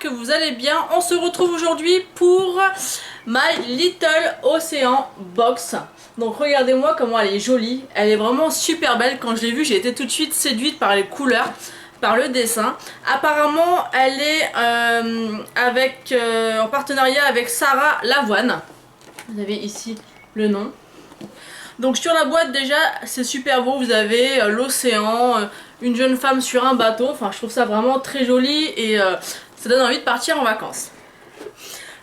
que vous allez bien. On se retrouve aujourd'hui pour My Little Ocean Box. Donc regardez-moi comment elle est jolie, elle est vraiment super belle. Quand je l'ai vue, j'ai été tout de suite séduite par les couleurs, par le dessin. Apparemment elle est en partenariat avec Sarah Lavoine. Vous avez ici le nom. Donc sur la boîte déjà c'est super beau, vous avez l'océan, une jeune femme sur un bateau, enfin je trouve ça vraiment très joli et ça donne envie de partir en vacances.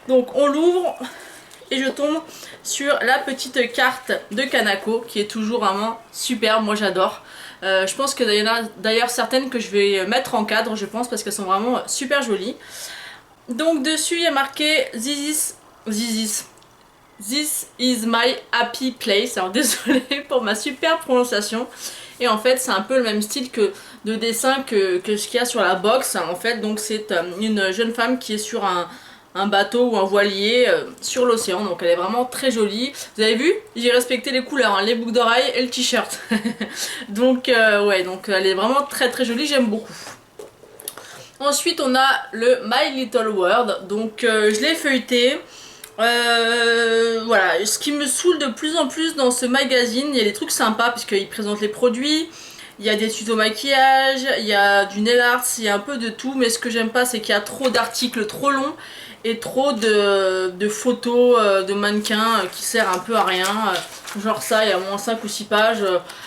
Donc on l'ouvre et je tombe sur la petite carte de Kanako qui est toujours vraiment superbe, moi j'adore. Je pense qu'il y en a d'ailleurs certaines que je vais mettre en cadre, je pense, parce qu'elles sont vraiment super jolies. Donc dessus il y a marqué This is my happy place. Alors désolée pour ma super prononciation. Et en fait c'est un peu le même style de dessin que ce qu'il y a sur la box. En fait donc c'est une jeune femme qui est sur un bateau ou un voilier sur l'océan. Donc elle est vraiment très jolie. Vous avez vu, j'ai respecté les couleurs, hein, les boucles d'oreilles et le t-shirt. Donc ouais, donc elle est vraiment très très jolie, j'aime beaucoup. Ensuite on a le My Little World. Donc je l'ai feuilleté. Voilà, ce qui me saoule de plus en plus dans ce magazine, il y a des trucs sympas puisqu'il présente les produits, il y a des tutos maquillage, il y a du nail art, il y a un peu de tout, mais ce que j'aime pas c'est qu'il y a trop d'articles trop longs et trop de photos de mannequins qui servent un peu à rien, genre ça, il y a au moins 5 ou 6 pages,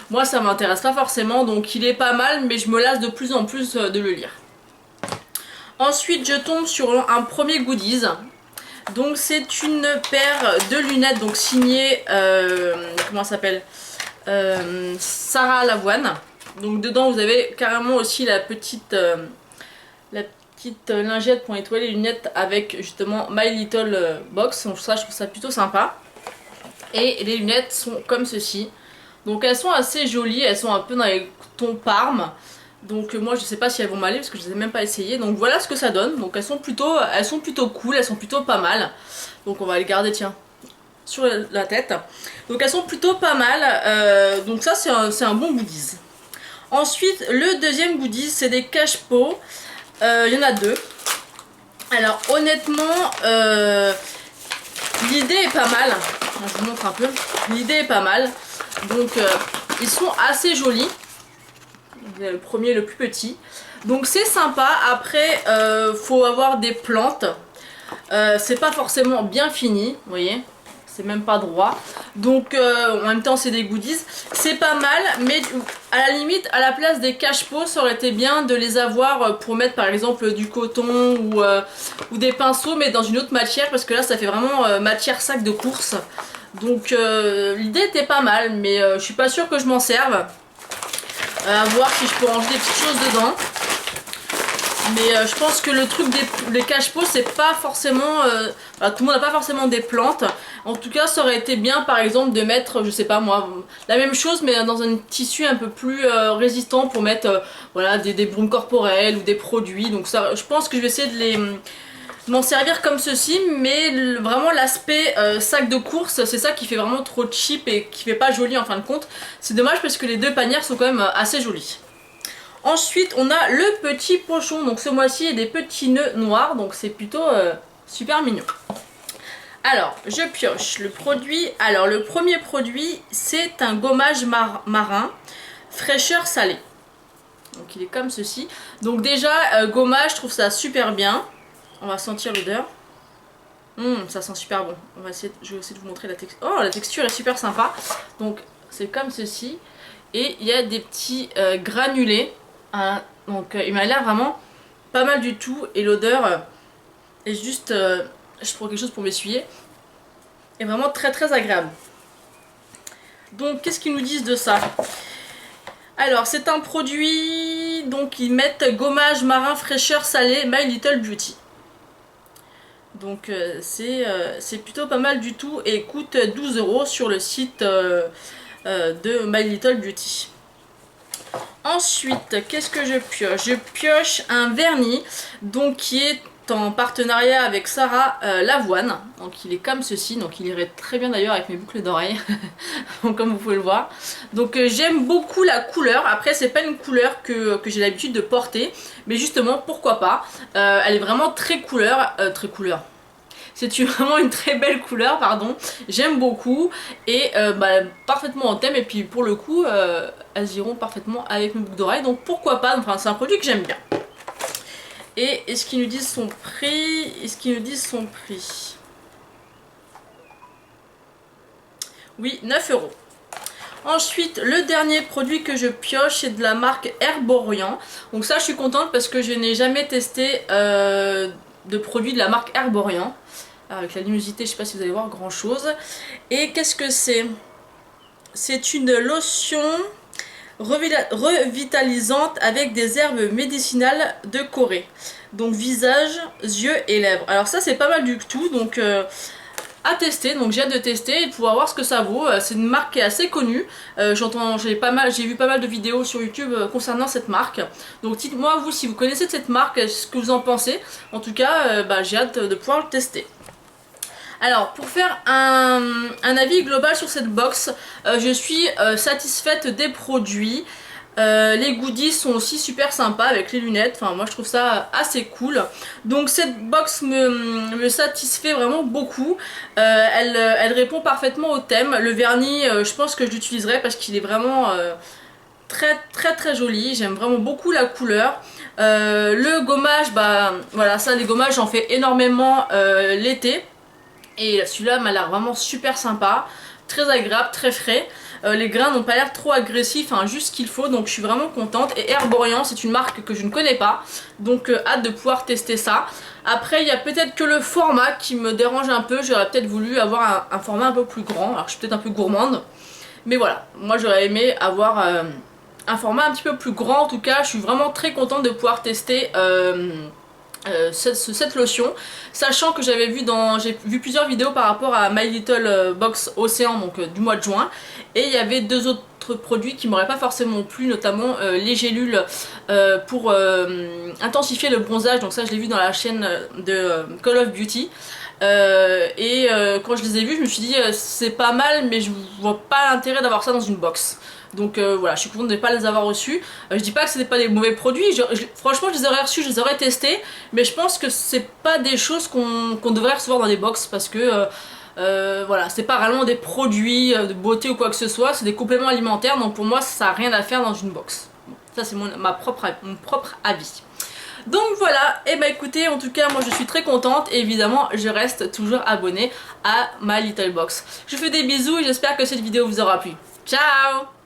moi ça m'intéresse pas forcément, donc il est pas mal mais je me lasse de plus en plus de le lire. Ensuite je tombe sur un premier goodies. Donc c'est une paire de lunettes donc signée comment ça s'appelle, Sarah Lavoine. Donc dedans vous avez carrément aussi la petite lingette pour nettoyer les lunettes avec justement My Little Box. Donc ça je trouve ça plutôt sympa. Et les lunettes sont comme ceci. Donc elles sont assez jolies, elles sont un peu dans les tons parme. Donc moi je sais pas si elles vont m'aller parce que je les ai même pas essayées. Donc voilà ce que ça donne. Donc elles sont plutôt cool, elles sont plutôt pas mal. Donc on va les garder, tiens, sur la tête. Donc elles sont plutôt pas mal. Donc ça c'est un bon goodies. Ensuite le deuxième goodies c'est des cache-pots. Il y en a deux. Alors honnêtement l'idée est pas mal. Je vous montre un peu. L'idée est pas mal. Donc ils sont assez jolis. Le premier, le plus petit, donc c'est sympa. Après faut avoir des plantes, c'est pas forcément bien fini, vous voyez, c'est même pas droit, donc en même temps c'est des goodies, c'est pas mal, mais à la limite à la place des cache-pots ça aurait été bien de les avoir pour mettre par exemple du coton ou des pinceaux, mais dans une autre matière, parce que là ça fait vraiment matière sac de course. Donc l'idée était pas mal, mais je suis pas sûre que je m'en serve. À voir si je peux ranger des petites choses dedans. Mais je pense que le truc des cache-pots c'est pas forcément... tout le monde n'a pas forcément des plantes. En tout cas ça aurait été bien par exemple de mettre, je sais pas moi, la même chose mais dans un tissu un peu plus résistant pour mettre voilà, des brumes corporelles ou des produits. Donc ça, je pense que je vais essayer de m'en servir comme ceci, mais vraiment l'aspect sac de course c'est ça qui fait vraiment trop cheap et qui fait pas joli en fin de compte. C'est dommage parce que les deux panières sont quand même assez jolies. Ensuite on a le petit pochon, donc ce mois-ci il y a des petits nœuds noirs, donc c'est plutôt super mignon. Alors je pioche le produit. Alors le premier produit c'est un gommage marin fraîcheur salée. Donc il est comme ceci. Donc déjà gommage, je trouve ça super bien. On va sentir l'odeur. Ça sent super bon. Je vais essayer de vous montrer la texture. Oh, la texture est super sympa. Donc c'est comme ceci. Et il y a des petits granulés. Donc il m'a l'air vraiment pas mal du tout. Et l'odeur est juste... je prends quelque chose pour m'essuyer. Est vraiment très très agréable. Donc qu'est-ce qu'ils nous disent de ça? Alors c'est un produit... Donc ils mettent gommage marin fraîcheur salée My Little Beauty. Donc c'est plutôt pas mal du tout et coûte 12 € sur le site de My Little Beauty. Ensuite, qu'est-ce que je pioche? Je pioche un vernis donc qui est en partenariat avec Sarah Lavoine. Donc il est comme ceci, donc il irait très bien d'ailleurs avec mes boucles d'oreilles, comme vous pouvez le voir. Donc j'aime beaucoup la couleur. Après c'est pas une couleur que j'ai l'habitude de porter, mais justement pourquoi pas. Elle est vraiment très couleur. C'est vraiment une très belle couleur, pardon. J'aime beaucoup et parfaitement en thème. Et puis pour le coup, elles iront parfaitement avec mes boucles d'oreilles. Donc pourquoi pas, enfin c'est un produit que j'aime bien. Et est-ce qu'ils nous disent son prix? Oui, 9 €. Ensuite, le dernier produit que je pioche, c'est de la marque Herborian. Donc ça, je suis contente parce que je n'ai jamais testé de produits de la marque Herborian. Alors, avec la luminosité, je ne sais pas si vous allez voir grand chose. Et qu'est-ce que c'est? C'est une lotion revitalisante avec des herbes médicinales de Corée. Donc visage, yeux et lèvres. Alors ça c'est pas mal du tout, donc à tester. Donc j'ai hâte de tester et de pouvoir voir ce que ça vaut. C'est une marque qui est assez connue. J'ai vu pas mal de vidéos sur YouTube concernant cette marque. Donc dites-moi vous si vous connaissez cette marque, ce que vous en pensez. En tout cas j'ai hâte de pouvoir le tester. Alors pour faire un avis global sur cette box, je suis satisfaite des produits. Les goodies sont aussi super sympas avec les lunettes, enfin moi je trouve ça assez cool. Donc cette box me satisfait vraiment beaucoup. Elle répond parfaitement au thème. Le vernis je pense que je l'utiliserai parce qu'il est vraiment très joli. J'aime vraiment beaucoup la couleur. Le gommage, voilà, ça les gommages j'en fais énormément l'été. Et celui-là m'a l'air vraiment super sympa, très agréable, très frais. Les grains n'ont pas l'air trop agressifs, hein, juste ce qu'il faut, donc je suis vraiment contente. Et Herborian, c'est une marque que je ne connais pas, donc hâte de pouvoir tester ça. Après, il y a peut-être que le format qui me dérange un peu. J'aurais peut-être voulu avoir un format un peu plus grand. Alors je suis peut-être un peu gourmande, mais voilà, moi j'aurais aimé avoir un format un petit peu plus grand. En tout cas, je suis vraiment très contente de pouvoir tester cette lotion, sachant que j'ai vu plusieurs vidéos par rapport à My Little Box Océan, donc du mois de juin, et il y avait deux autres produits qui m'auraient pas forcément plu, notamment les gélules pour intensifier le bronzage. Donc ça je l'ai vu dans la chaîne de Call of Beauty. Quand je les ai vus, je me suis dit c'est pas mal, mais je vois pas l'intérêt d'avoir ça dans une box. Donc voilà, je suis contente de ne pas les avoir reçus. Je dis pas que c'était pas des mauvais produits, franchement je les aurais reçus, je les aurais testés, mais je pense que c'est pas des choses qu'on devrait recevoir dans des box parce que voilà, c'est pas vraiment des produits de beauté ou quoi que ce soit, c'est des compléments alimentaires, donc pour moi ça n'a rien à faire dans une box. Bon, ça c'est mon propre avis. Donc voilà, et bah écoutez, en tout cas moi je suis très contente et évidemment je reste toujours abonnée à My Little Box. Je vous fais des bisous et j'espère que cette vidéo vous aura plu. Ciao!